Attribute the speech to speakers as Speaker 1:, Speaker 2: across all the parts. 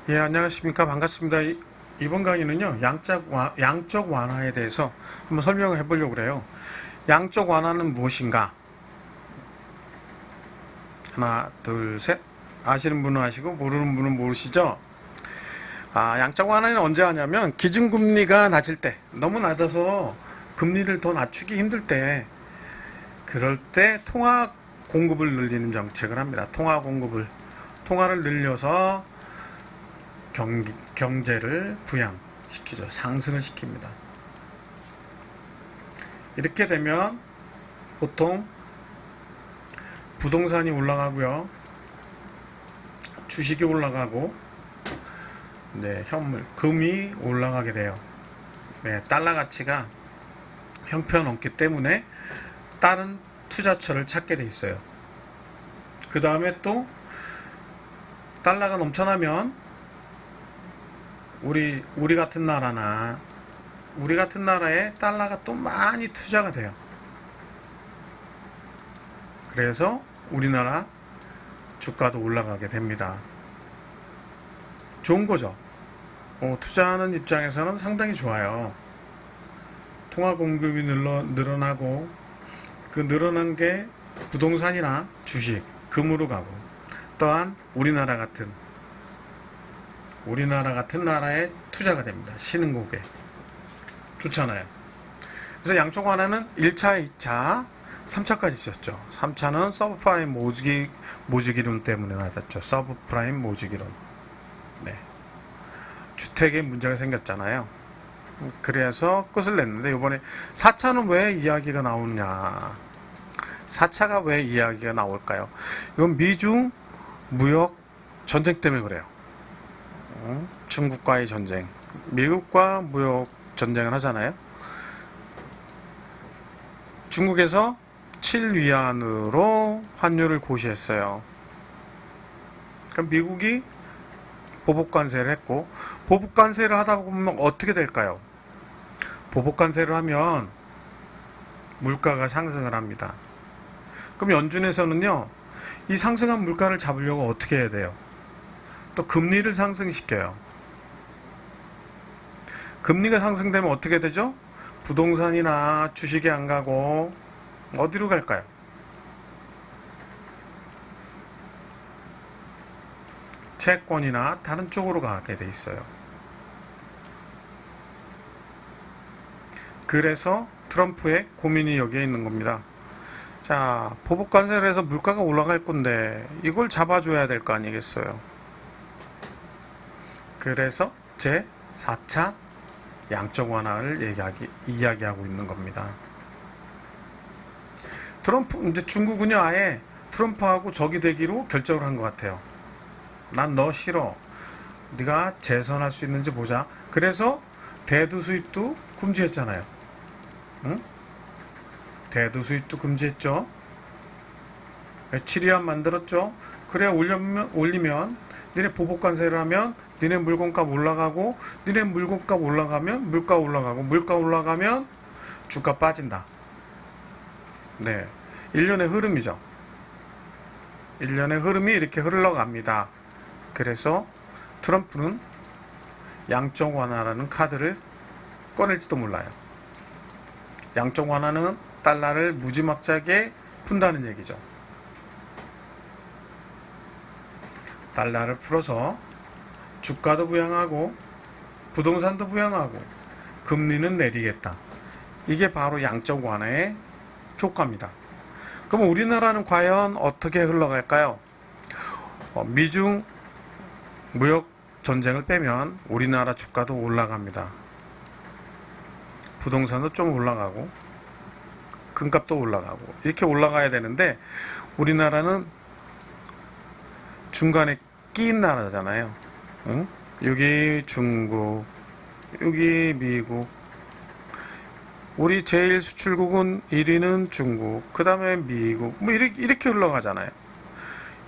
Speaker 1: 예, 안녕하십니까. 반갑습니다. 이번 강의는요, 양적 완화에 대해서 한번 설명을 해보려고 그래요. 양적 완화는 무엇인가? 하나, 둘, 셋. 아시는 분은 아시고, 모르는 분은 모르시죠? 양적 완화는 언제 하냐면, 기준금리가 낮을 때, 너무 낮아서 금리를 더 낮추기 힘들 때, 그럴 때 통화 공급을 늘리는 정책을 합니다. 통화를 늘려서 경제를 부양시키죠. 상승을 시킵니다. 이렇게 되면 보통 부동산이 올라가고요. 주식이 올라가고, 금이 올라가게 돼요. 달러 가치가 형편없기 때문에 다른 투자처를 찾게 돼 있어요. 그 다음에 또 달러가 넘쳐나면 우리 같은 나라에 달러가 또 많이 투자가 돼요. 그래서 우리나라 주가도 올라가게 됩니다. 좋은 거죠. 투자하는 입장에서는 상당히 좋아요. 통화 공급이 늘어나고, 그 늘어난 게 부동산이나 주식, 금으로 가고, 또한 우리나라 같은 나라에 투자가 됩니다. 신흥국에. 좋잖아요. 그래서 양적 완화는 1차, 2차, 3차까지 있었죠. 3차는 서브프라임 모주기론 때문에 낮았죠. 서브프라임 모주기론. 주택에 문제가 생겼잖아요. 그래서 끝을 냈는데, 이번에 4차는 왜 이야기가 나오느냐. 4차가 왜 이야기가 나올까요? 이건 미중 무역 전쟁 때문에 그래요. 중국과의 전쟁, 미국과 무역 전쟁을 하잖아요. 중국에서 7위안으로 환율을 고시했어요. 그럼 미국이 보복관세를 했고, 보복관세를 하다 보면 어떻게 될까요? 보복관세를 하면 물가가 상승을 합니다. 그럼 연준에서는요, 이 상승한 물가를 잡으려고 어떻게 해야 돼요? 또 금리를 상승시켜요. 금리가 상승되면 어떻게 되죠? 부동산이나 주식이 안 가고 어디로 갈까요? 채권이나 다른 쪽으로 가게 돼 있어요. 그래서 트럼프의 고민이 여기에 있는 겁니다. 자, 보복관세를 해서 물가가 올라갈 건데 이걸 잡아줘야 될 거 아니겠어요? 그래서 제 4차 양적 완화를 이야기하고 있는 겁니다. 이제 중국은요, 아예 트럼프하고 적이 되기로 결정을 한 것 같아요. 난 너 싫어. 네가 재선할 수 있는지 보자. 그래서 대두 수입도 금지했잖아요. 응? 대두 수입도 금지했죠. 7위안 만들었죠. 그래야 올리면 니네 보복관세를 하면 니네 물건값 올라가고, 니네 물건값 올라가면 물가 올라가고, 물가 올라가면 주가 빠진다. 1년의 흐름이죠. 1년의 흐름이 이렇게 흘러갑니다. 그래서 트럼프는 양적 완화라는 카드를 꺼낼지도 몰라요. 양적 완화는 달러를 무지막지하게 푼다는 얘기죠. 달러를 풀어서 주가도 부양하고 부동산도 부양하고 금리는 내리겠다. 이게 바로 양적 완화의 효과입니다. 그럼 우리나라는 과연 어떻게 흘러갈까요? 미중 무역 전쟁을 빼면 우리나라 주가도 올라갑니다. 부동산도 좀 올라가고 금값도 올라가고 이렇게 올라가야 되는데, 우리나라는 중간에 끼인 나라잖아요. 응? 여기 중국, 여기 미국, 우리 제일 수출국은 1위는 중국, 그 다음에 미국, 뭐 이렇게 흘러가잖아요.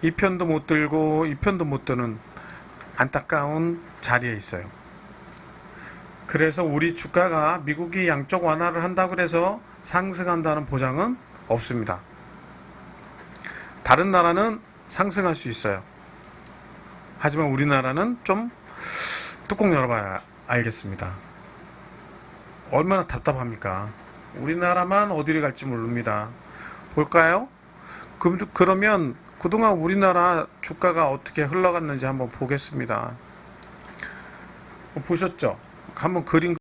Speaker 1: 이 편도 못 들고 이 편도 못 드는 안타까운 자리에 있어요. 그래서 우리 주가가 미국이 양적 완화를 한다고 해서 상승한다는 보장은 없습니다. 다른 나라는 상승할 수 있어요. 하지만 우리나라는 좀 뚜껑 열어봐야 알겠습니다. 얼마나 답답합니까? 우리나라만 어디를 갈지 모릅니다. 볼까요? 그러면 그동안 우리나라 주가가 어떻게 흘러갔는지 한번 보겠습니다. 보셨죠? 한번 그림,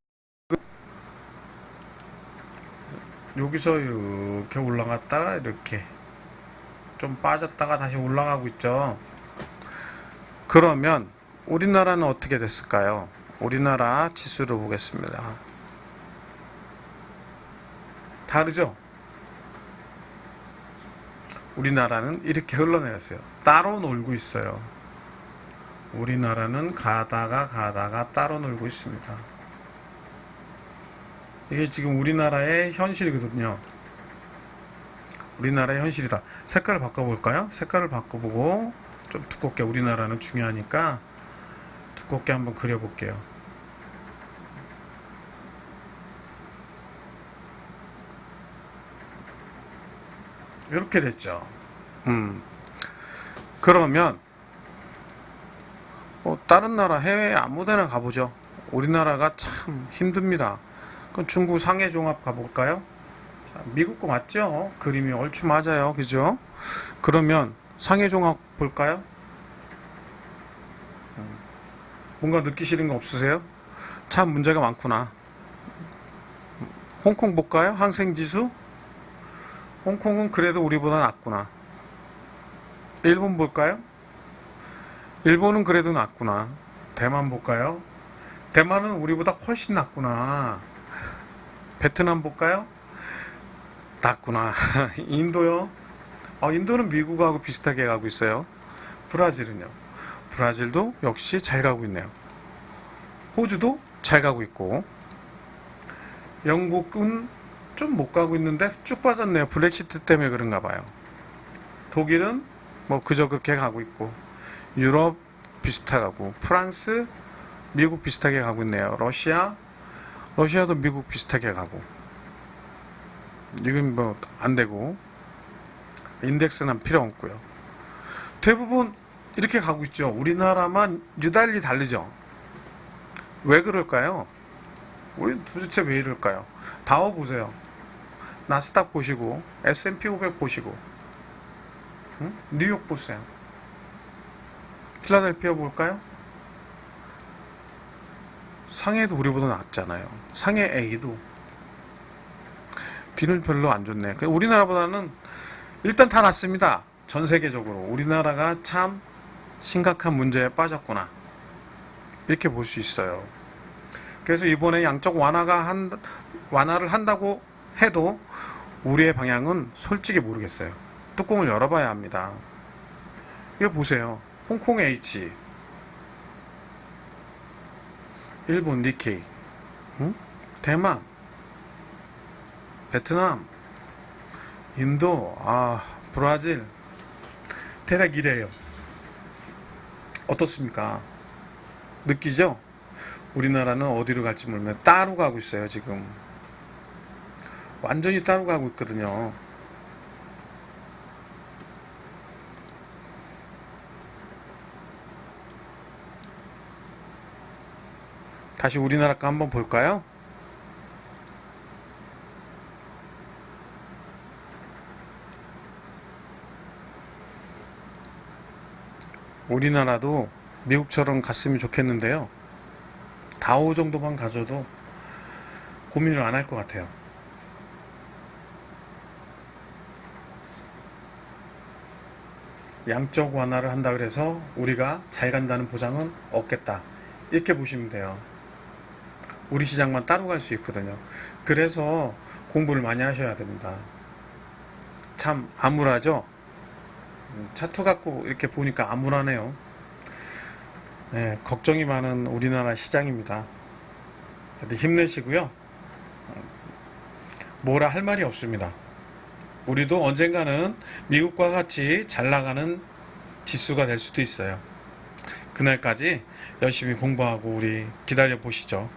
Speaker 1: 여기서 이렇게 올라갔다가 이렇게 좀 빠졌다가 다시 올라가고 있죠. 그러면 우리나라는 어떻게 됐을까요? 우리나라 지수를 보겠습니다. 다르죠? 우리나라는 이렇게 흘러내렸어요. 따로 놀고 있어요. 우리나라는 가다가 따로 놀고 있습니다. 이게 지금 우리나라의 현실이거든요. 우리나라의 현실이다. 색깔을 바꿔볼까요? 색깔을 바꿔보고 좀 두껍게, 우리나라는 중요하니까 두껍게 한번 그려볼게요. 이렇게 됐죠. 그러면 다른 나라, 해외 아무데나 가보죠. 우리나라가 참 힘듭니다. 그럼 중국 상해 종합 가볼까요? 자, 미국 거 맞죠? 그림이 얼추 맞아요. 그죠? 그러면 상해 종합 볼까요? 뭔가 느끼시는 거 없으세요? 참 문제가 많구나. 홍콩 볼까요? 항생지수? 홍콩은 그래도 우리보다 낫구나. 일본 볼까요? 일본은 그래도 낫구나. 대만 볼까요? 대만은 우리보다 훨씬 낫구나. 베트남 볼까요? 낫구나. 인도요? 인도는 미국하고 비슷하게 가고 있어요. 브라질은요? 브라질도 역시 잘 가고 있네요. 호주도 잘 가고 있고, 영국은 좀 못 가고 있는데 쭉 빠졌네요. 브렉시트 때문에 그런가 봐요. 독일은 뭐 그저 그렇게 가고 있고, 유럽 비슷하고, 프랑스, 미국 비슷하게 가고 있네요. 러시아도 미국 비슷하게 가고, 이건 뭐 안 되고, 인덱스는 필요 없고요. 대부분 이렇게 가고 있죠. 우리나라만 유달리 다르죠. 왜 그럴까요? 우리 도대체 왜 이럴까요? 다우 보세요. 나스닥 보시고, S&P 500 보시고, 뉴욕 보세요. 필라델피아 볼까요? 상해도 우리보다 낫잖아요. 상해 A도 비는 별로 안 좋네. 우리나라보다는 일단 다 낫습니다. 전 세계적으로 우리나라가 참 심각한 문제에 빠졌구나, 이렇게 볼 수 있어요. 그래서 이번에 양적 완화를 한다고 해도 우리의 방향은 솔직히 모르겠어요. 뚜껑을 열어봐야 합니다. 이거 보세요. 홍콩 H, 일본 니케이, 대만, 베트남, 인도, 브라질, 대략 이래요. 어떻습니까? 느끼죠? 우리나라는 어디로 갈지 모르면 따로 가고 있어요. 지금 완전히 따로 가고 있거든요. 다시 우리나라 거 한번 볼까요? 우리나라도 미국처럼 갔으면 좋겠는데요. 다우 정도만 가져도 고민을 안 할 것 같아요. 양적 완화를 한다 그래서 우리가 잘 간다는 보장은 없겠다, 이렇게 보시면 돼요. 우리 시장만 따로 갈 수 있거든요. 그래서 공부를 많이 하셔야 됩니다. 참 암울하죠? 차트 갖고 이렇게 보니까 암울하네요. 네, 걱정이 많은 우리나라 시장입니다. 힘내시고요. 뭐라 할 말이 없습니다. 우리도 언젠가는 미국과 같이 잘 나가는 지수가 될 수도 있어요. 그날까지 열심히 공부하고 우리 기다려 보시죠.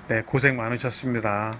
Speaker 1: 네, 고생 많으셨습니다.